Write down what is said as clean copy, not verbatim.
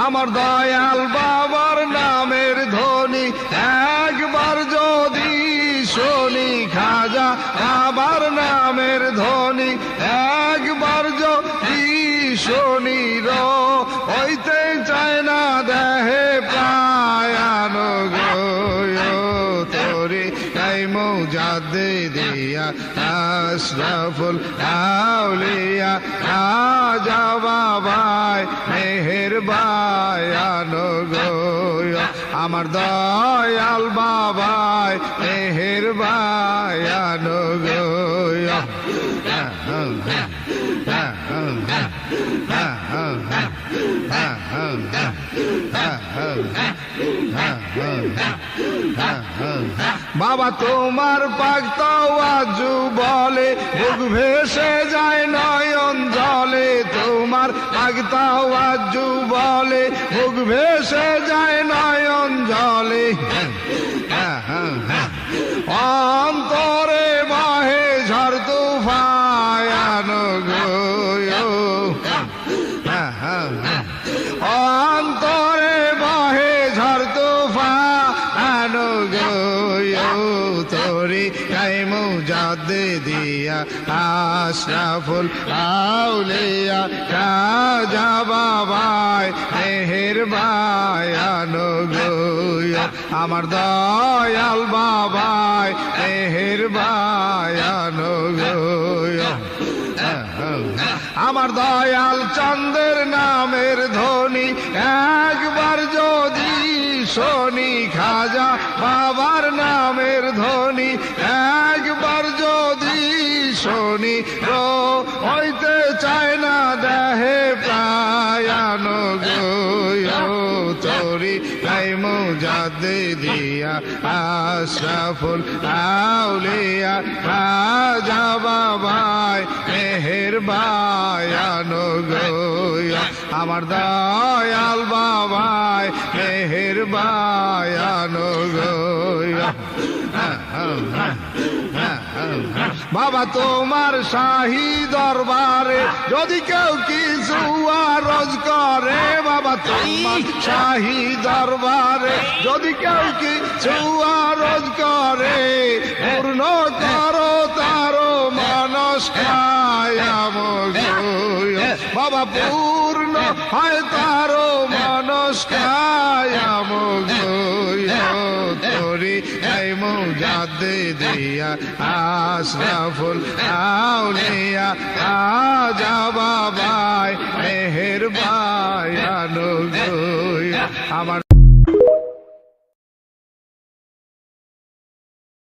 আমার দয়াল বাবার নামের ধ্বনি একবার যদি শুনি, খাজা বাবার নামের ধ্বনি একবার যদি শুনি, হইতে চায় না দেহে প্রায়ান গো তোরে তাই মৌজাদে দিয়া আশরাফুল আউলিয়া খাজা বাবাই মেহেরবান গো আমার দয়াল বাবাই মেহেরবান গো বাবা তোমার পাক তাওয়াজু বলে বুক ভেসে যায় নয়ন জলে, তোমার পাক তাওয়াজু বলে বুক ভেসে যায় নয়ন জলে, অন্তরে বহে ঝড় তুফান গো অন্তরে বহে ঝড় তুফান গো তোরে গায়ে মৌজাদে দিয়া আশরাফুল আউলিয়া খাজা বাবাই মেহেরবান গো আমার দয়াল বাবাই মেহেরবান গো আমার দয়াল চন্দ্রের নামের ধ্বনি একবার যদি শুনি, খাজা বাবার নামের ধ্বনি একবার যদি শুনি, হইতে চায় না দেহে প্রায়ান গো তোরি গায়ে মৌজাদে দিয়া আশরাফুল আউলিয়া খাজা বাবাই মেহেরবান গো আমার দয়াল বাবাই মেহেরবান গো বাবা তোমার শাহী দরবারে যদি কেউ কিছু আরজ করে, বাবা তোমার শাহী দরবারে যদি কেউ কিছু আরজ করে, পূর্ণ করো তারো মনস্কাম গো বাবা পূর্ণ হয় তারো মনস্কাম গো তোরি গায়ে মৌজাদে দিয়া আশরাফুল আউলিয়া খাজা বাবাই মেহেরবান গো আমার